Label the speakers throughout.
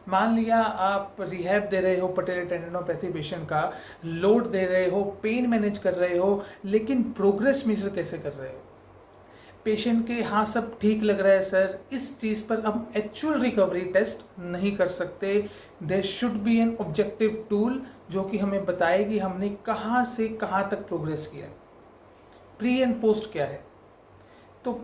Speaker 1: मान लिया आप रिहैब दे रहे हो पटेलर टेंडिनोपैथी पेशेंट का, लोड दे रहे हो, पेन मैनेज कर रहे हो, लेकिन प्रोग्रेस मेजर कैसे कर रहे हो? पेशेंट के हाँ सब ठीक लग रहा है सर, इस चीज़ पर हम एक्चुअल रिकवरी टेस्ट नहीं कर सकते। There should be an objective tool जो कि हमें बताए कि हमने कहाँ से कहाँ तक प्रोग्रेस किया, प्री एंड पोस्ट क्या है। तो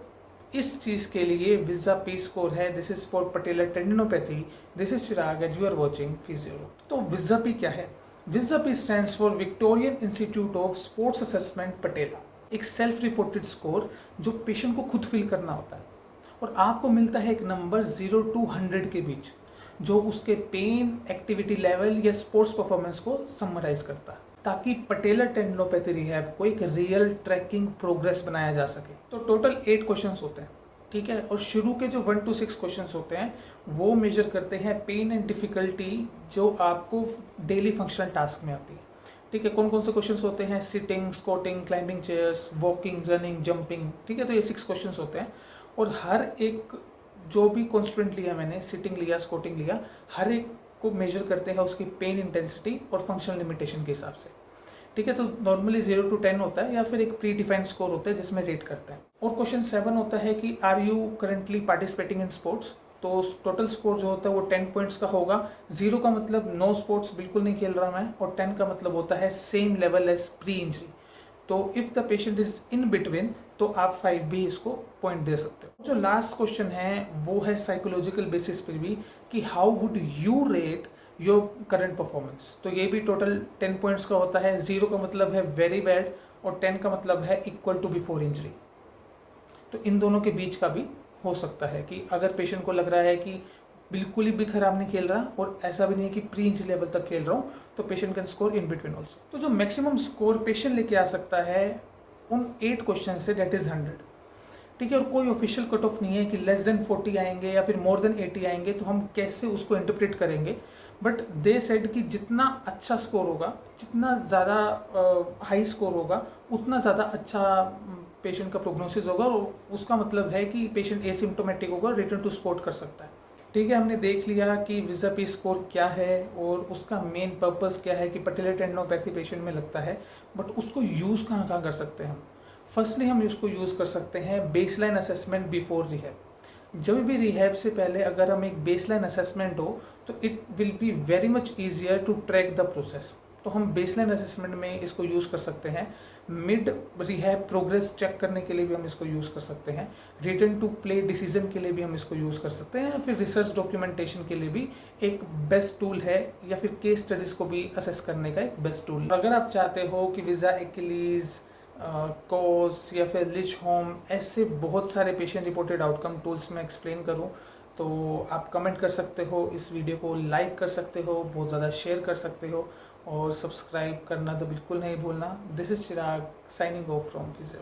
Speaker 1: इस चीज़ के लिए विजा पी स्कोर है। This is for patellar tendinopathy. This is Chirag and you are watching physio. तो विजा पी क्या है? VISA P stands for Victorian Institute of Sports assessment patella. एक सेल्फ रिपोर्टेड स्कोर जो पेशेंट को खुद fill करना होता है, और आपको मिलता है एक नंबर 0 to 100 के बीच, जो उसके पेन, एक्टिविटी लेवल या स्पोर्ट्स परफॉर्मेंस को समराइज करता है, ताकि पटेलर टेंडिनोपैथी रिहैब को एक रियल ट्रैकिंग प्रोग्रेस बनाया जा सके। तो टोटल 8 क्वेश्चंस होते हैं, ठीक है। और शुरू के जो 1 to 6 क्वेश्चंस होते हैं वो मेजर करते हैं पेन एंड डिफिकल्टी जो आपको डेली फंक्शनल टास्क में आती है, ठीक है। कौन कौन से क्वेश्चंस होते हैं? Sitting, squatting, climbing chairs, walking, running, jumping, ठीक है। तो ये 6 क्वेश्चंस होते हैं, और हर एक जो भी कॉन्स्टेंट लिया मैंने, सिटिंग लिया, स्क्वाटिंग लिया, हर एक को मेजर करते हैं उसकी पेन इंटेंसिटी और फंक्शनल लिमिटेशन के हिसाब से, ठीक है। तो नॉर्मली 0 to 10 होता है, या फिर एक प्री डिफाइंड स्कोर होता है जिसमें रेट करते हैं। और क्वेश्चन 7 होता है कि are you currently participating in sports. तो टोटल स्कोर जो होता है वो 10 पॉइंट्स का होगा। 0 का मतलब नो स्पोर्ट्स, बिल्कुल नहीं खेल रहा मैं, और 10 का मतलब होता है same level as pre injury. तो if the patient is in between तो आप 5 भी इसको पॉइंट दे सकते हो। जो लास्ट क्वेश्चन है वो है साइकोलॉजिकल बेसिस पर भी, कि how would you rate your current performance. तो ये भी टोटल 10 पॉइंट्स का होता है। 0 का मतलब है वेरी बैड, और 10 का मतलब है इक्वल टू बिफोर इंजरी। तो इन दोनों के बीच का भी हो सकता है कि अगर पेशेंट को लग रहा है कि बिल्कुल ही भी खराब नहीं खेल रहा, और ऐसा भी नहीं है कि प्री इंजरी लेवल तक खेल रहा हूँ, तो patient can score in between also. तो जो मैक्सिमम स्कोर पेशेंट लेके आ सकता है उन 8 क्वेश्चन से, दैट इज 100, ठीक है। और कोई ऑफिशियल कट ऑफ नहीं है कि लेस देन 40 आएंगे या फिर मोर देन 80 आएंगे, तो हम कैसे उसको इंटरप्रेट करेंगे। बट दे सेड कि जितना अच्छा स्कोर होगा, जितना ज़्यादा हाई स्कोर होगा, उतना ज़्यादा अच्छा पेशेंट का प्रोग्नोसिस होगा, और उसका मतलब है कि पेशेंट एसिम्प्टोमेटिक होगा, रिटर्न टू स्पोर्ट कर सकता है, ठीक है। हमने देख लिया कि विजा पी स्कोर क्या है और उसका मेन पर्पस क्या है कि पटेलर टेंडिनोपैथी पेशेंट में लगता है, बट उसको यूज़ कहाँ कहाँ कर सकते हैं हम। फर्स्टली हम इसको यूज़ कर सकते हैं बेसलाइन असेसमेंट बिफोर रिहैब। जब भी रिहैब से पहले अगर हम एक बेसलाइन असेसमेंट हो, तो it will be very much easier to track the process. तो हम बेसलाइन असेसमेंट में इसको यूज़ कर सकते हैं। मिड रिहैब प्रोग्रेस चेक करने के लिए भी हम इसको यूज़ कर सकते हैं। रिटर्न टू प्ले डिसीजन के लिए भी हम इसको यूज़ कर सकते हैं, या फिर रिसर्च डॉक्यूमेंटेशन के लिए भी एक बेस्ट टूल है, या फिर केस स्टडीज़ को भी असेस करने का एक बेस्ट टूल। अगर आप चाहते हो कि विजा एक्किलीज, कोस या फिर लिच होम, ऐसे बहुत सारे पेशेंट रिपोर्टेड आउटकम टूल्स में एक्सप्लेन करूं, तो आप कमेंट कर सकते हो, इस वीडियो को लाइक कर सकते हो, बहुत ज़्यादा शेयर कर सकते हो, और सब्सक्राइब करना तो बिल्कुल नहीं भूलना। This is Chirag signing off from physio.